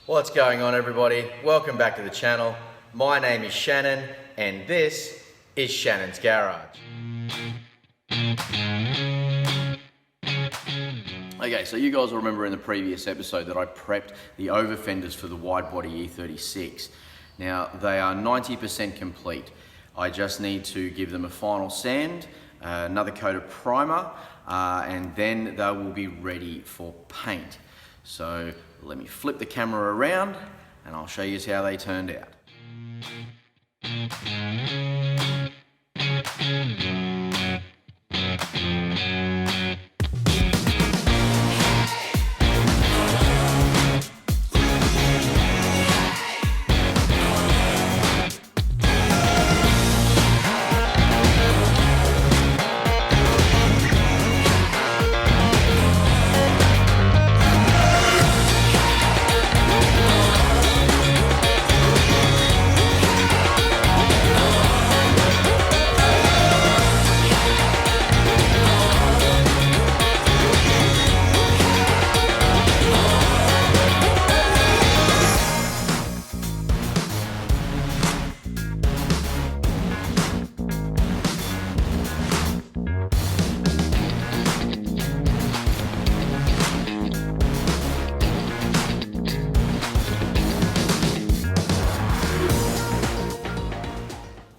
What's going on, everybody? Welcome back to the channel. My name is Shannon and this is Shannon's Garage. Okay, so you guys will remember in the previous episode that I prepped the over fenders for the wide body E36. Now they are 90% complete. I just need to give them a final sand, another coat of primer, and then they will be ready for paint. So let me flip the camera around and I'll show you how they turned out.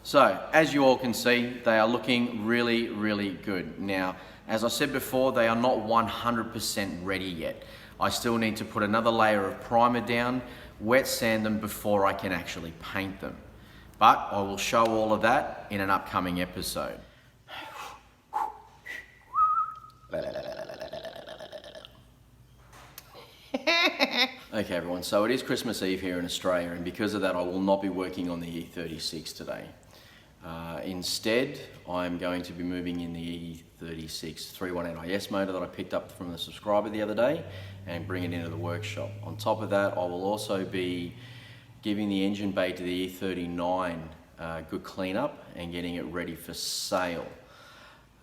So, as you all can see, they are looking really, really good. Now, as I said before, they are not 100% ready yet. I still need to put another layer of primer down, wet sand them before I can actually paint them. But I will show all of that in an upcoming episode. Okay everyone, so it is Christmas Eve here in Australia, and because of that I will not be working on the E36 today. Instead, I'm going to be moving in the E36 318IS motor that I picked up from the subscriber the other day and bring it into the workshop. On top of that, I will also be giving the engine bay to the E39 good cleanup and getting it ready for sale.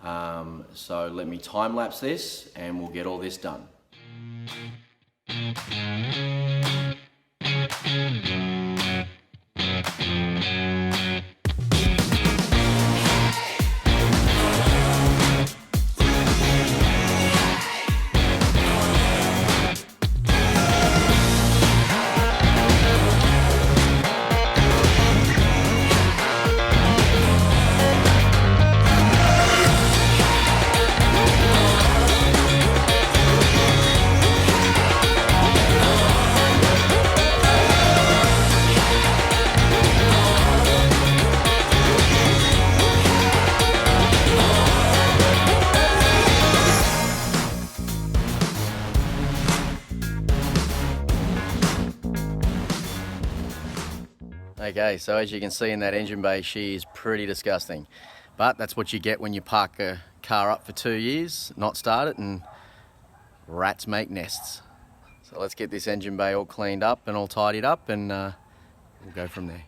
So let me time lapse this and we'll get all this done. Okay, so as you can see in that engine bay, she is pretty disgusting. But that's what you get when you park a car up for 2 years, not start it, and rats make nests. So let's get this engine bay all cleaned up and all tidied up, and we'll go from there.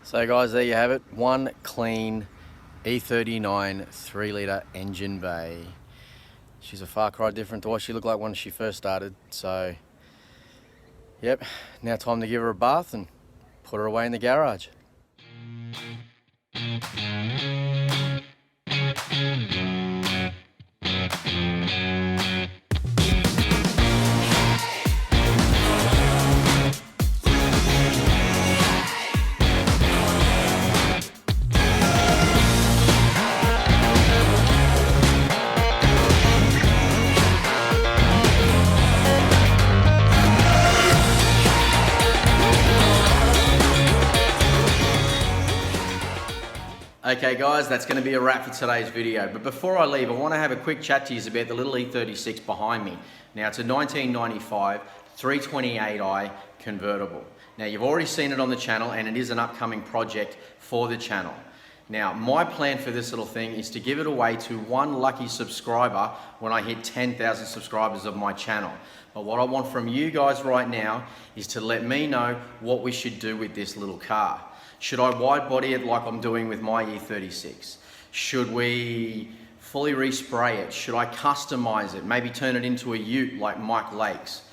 So guys, there you have it, one clean E39 3-litre engine bay. She's a far cry different to what she looked like when she first started. So, yep, now time to give her a bath and put her away in the garage. Okay guys, that's going to be a wrap for today's video. But before I leave, I want to have a quick chat to you about the little E36 behind me. Now it's a 1995 328i convertible. Now you've already seen it on the channel and it is an upcoming project for the channel. Now my plan for this little thing is to give it away to one lucky subscriber when I hit 10,000 subscribers of my channel. But what I want from you guys right now is to let me know what we should do with this little car. Should I wide body it like I'm doing with my E36? Should we fully respray it? Should I customize it? Maybe turn it into a ute like Mike Lakes?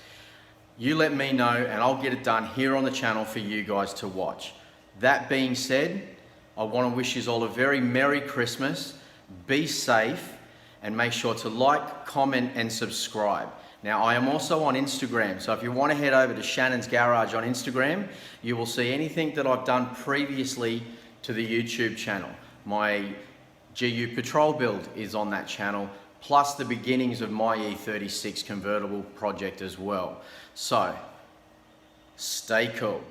You let me know and I'll get it done here on the channel for you guys to watch. That being said, I want to wish you all a very Merry Christmas. Be safe and make sure to like, comment and subscribe. Now I am also on Instagram, so if you want to head over to Shannon's Garage on Instagram, you will see anything that I've done previously to the YouTube channel. My GU Patrol build is on that channel, plus the beginnings of my E36 convertible project as well. So, stay cool.